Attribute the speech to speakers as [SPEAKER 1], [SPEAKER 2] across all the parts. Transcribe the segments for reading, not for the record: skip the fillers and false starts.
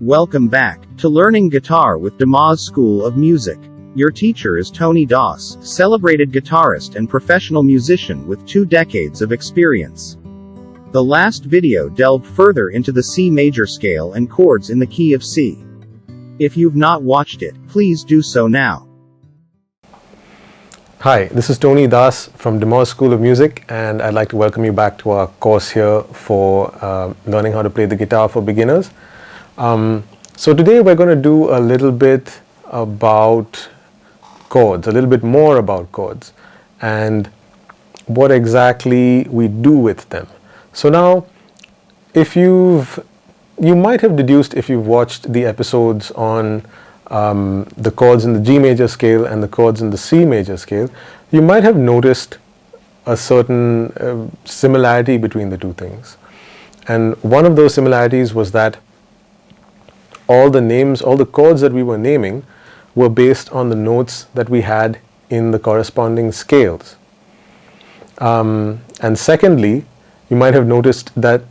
[SPEAKER 1] welcome back to Learning Guitar with Demoz School of Music. Your teacher is Tony Doss, celebrated guitarist and professional musician with 2 decades of experience. The last video delved further into the C major scale and chords in the key of C. If you've not watched it, please do so now.
[SPEAKER 2] Hi, this is Tony Das from Demoz School of Music, and I'd like to welcome you back to our course here for learning how to play the guitar for beginners. So today we're going to do a little bit about chords, a little bit more about chords and what exactly we do with them. So now, if you might have deduced, if you've watched the episodes on the chords in the G major scale and the chords in the C major scale, you might have noticed a certain similarity between the two things. And one of those similarities was that all the chords that we were naming were based on the notes that we had in the corresponding scales. And secondly, you might have noticed that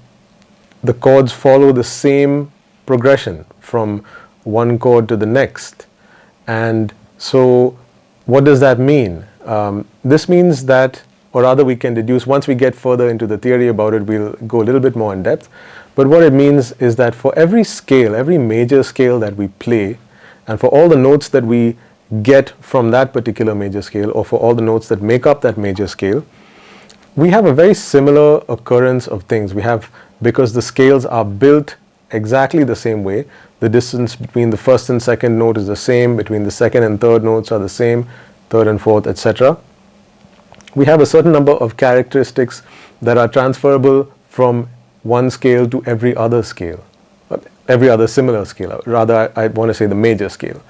[SPEAKER 2] the chords follow the same progression from one chord to the next. And so what does that mean? This means that, or rather we can deduce, once we get further into the theory about it, we'll go a little bit more in depth. But what it means is that for every scale, every major scale that we play, and for all the notes that we get from that particular major scale, or for all the notes that make up that major scale, we have a very similar occurrence of things. We have, because the scales are built exactly the same way, the distance between the first and second note is the same, between the second and third notes are the same, third and fourth, etc. We have a certain number of characteristics that are transferable from one scale to every other scale, every other similar scale, rather I want to say the major scale.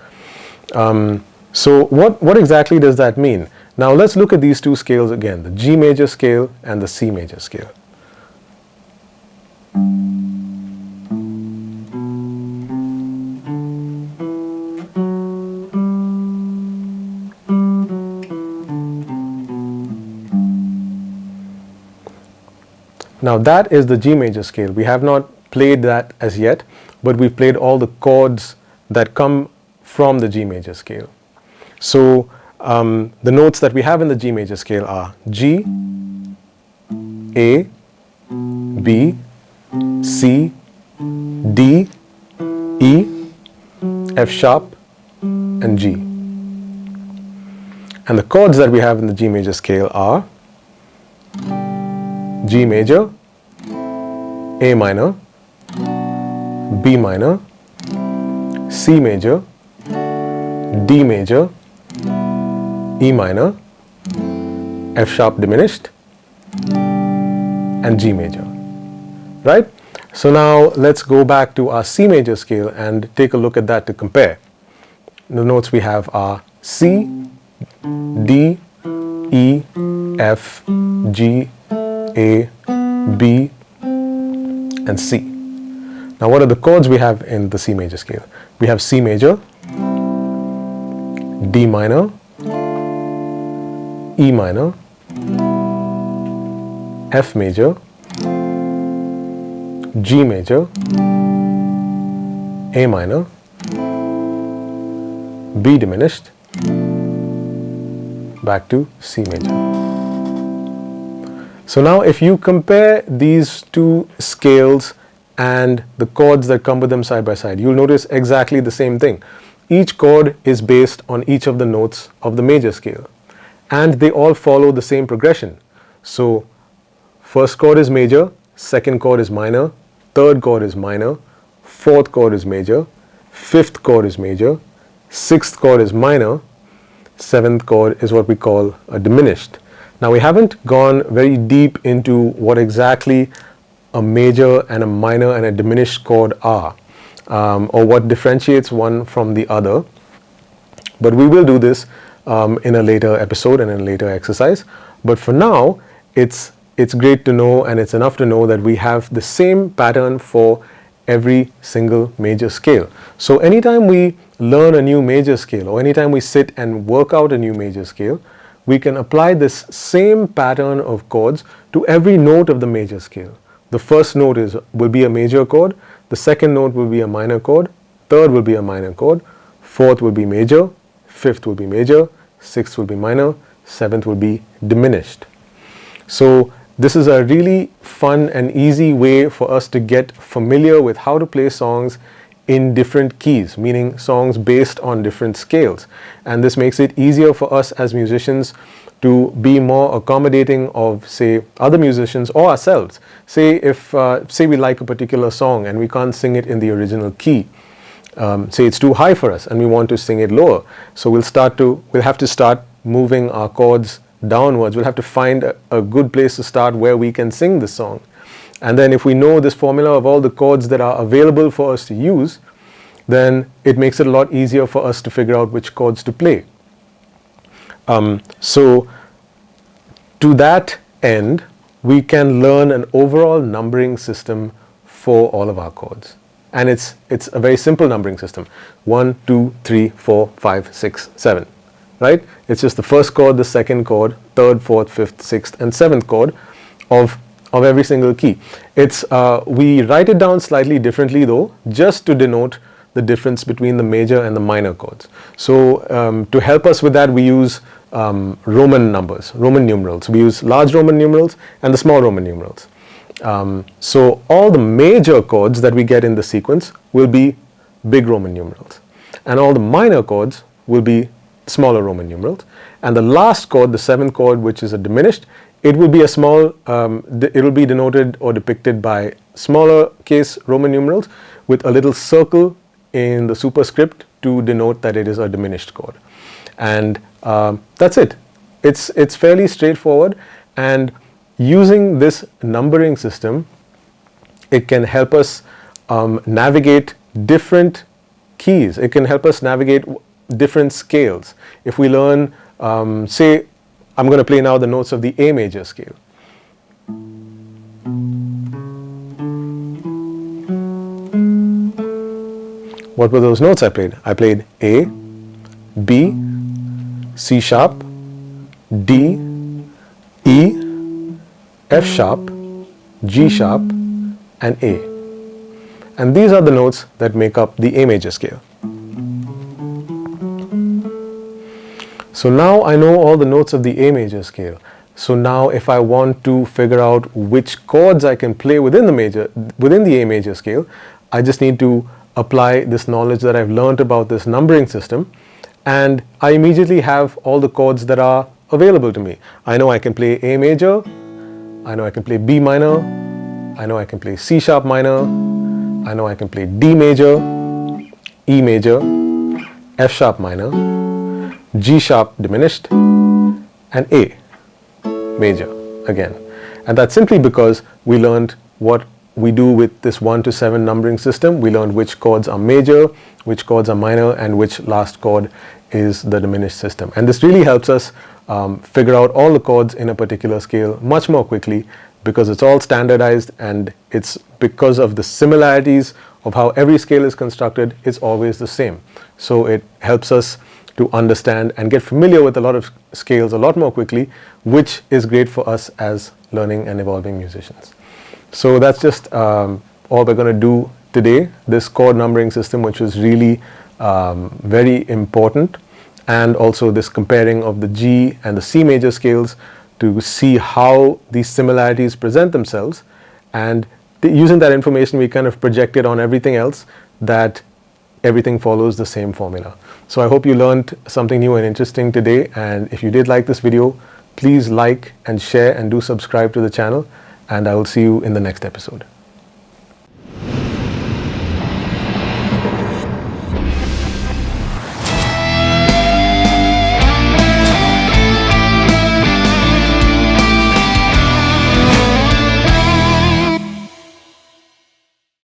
[SPEAKER 2] So what exactly does that mean? Now let's look at these two scales again, the G major scale and the C major scale. Now that is the G major scale. We have not played that as yet, but we've played all the chords that come from the G major scale. So the notes that we have in the G major scale are G, A, B, C, D, E, F sharp, and G. And the chords that we have in the G major scale are G major, A minor, B minor, C major, D major, E minor, F sharp diminished, and G major. Right? So now let's go back to our C major scale and take a look at that to compare. The notes we have are C, D, E, F, G, A, B, and C. Now what are the chords we have in the C major scale? We have C major, D minor, E minor, F major, G major, A minor, B diminished, back to C major. So now if you compare these two scales and the chords that come with them side by side, you'll notice exactly the same thing. Each chord is based on each of the notes of the major scale, and they all follow the same progression. So first chord is major, second chord is minor, third chord is minor, fourth chord is major, fifth chord is major, sixth chord is minor, seventh chord is what we call a diminished. Now we haven't gone very deep into what exactly a major and a minor and a diminished chord are, or what differentiates one from the other, but we will do this in a later episode and in a later exercise. But for now, it's great to know, and it's enough to know that we have the same pattern for every single major scale. So anytime we learn a new major scale, or anytime we sit and work out a new major scale, we can apply this same pattern of chords to every note of the major scale. The first note will be a major chord, the second note will be a minor chord, third will be a minor chord, fourth will be major, fifth will be major, sixth will be minor, seventh will be diminished. So this is a really fun and easy way for us to get familiar with how to play songs in different keys, meaning songs based on different scales. And this makes it easier for us as musicians to be more accommodating of, say, other musicians or ourselves. Say if say we like a particular song and we can't sing it in the original key. Say it's too high for us and we want to sing it lower. So we'll have to start moving our chords downwards. We'll have to find a good place to start where we can sing the song. And then if we know this formula of all the chords that are available for us to use, then it makes it a lot easier for us to figure out which chords to play. So to that end, we can learn an overall numbering system for all of our chords. And it's a very simple numbering system. 1, 2, 3, 4, 5, 6, 7. Right? It's just the first chord, the second chord, third, fourth, fifth, sixth, and seventh chord of every single key. We write it down slightly differently though, just to denote the difference between the major and the minor chords. So to help us with that, we use Roman numbers, Roman numerals. We use large Roman numerals and the small Roman numerals. So all the major chords that we get in the sequence will be big Roman numerals, and all the minor chords will be smaller Roman numerals. And the last chord, the seventh chord, which is a diminished, it will be it will be denoted or depicted by smaller case Roman numerals with a little circle in the superscript to denote that it is a diminished chord. And that's it. It's fairly straightforward, and using this numbering system, it can help us navigate different keys. It can help us navigate different scales. If we learn, say, I'm going to play now the notes of the A major scale. What were those notes I played? I played A, B, C sharp, D, E, F sharp, G sharp, and A. And these are the notes that make up the A major scale. So now I know all the notes of the A major scale. So now if I want to figure out which chords I can play within the A major scale, I just need to apply this knowledge that I've learned about this numbering system, and I immediately have all the chords that are available to me. I know I can play A major, I know I can play B minor, I know I can play C sharp minor, I know I can play D major, E major, F sharp minor, G sharp diminished, and A major again. And that's simply because we learned what we do with this 1 to 7 numbering system. We learned which chords are major, which chords are minor, and which last chord is the diminished system. And this really helps us figure out all the chords in a particular scale much more quickly, because it's all standardized, and it's because of the similarities of how every scale is constructed, it's always the same. So it helps us to understand and get familiar with a lot of scales a lot more quickly, which is great for us as learning and evolving musicians. So that's just all we're going to do today, this chord numbering system, which was really very important, and also this comparing of the G and the C major scales to see how these similarities present themselves, and using that information we kind of projected on everything else, that everything follows the same formula. So I hope you learned something new and interesting today, and if you did like this video, please like and share and do subscribe to the channel, and I will see you in the next episode.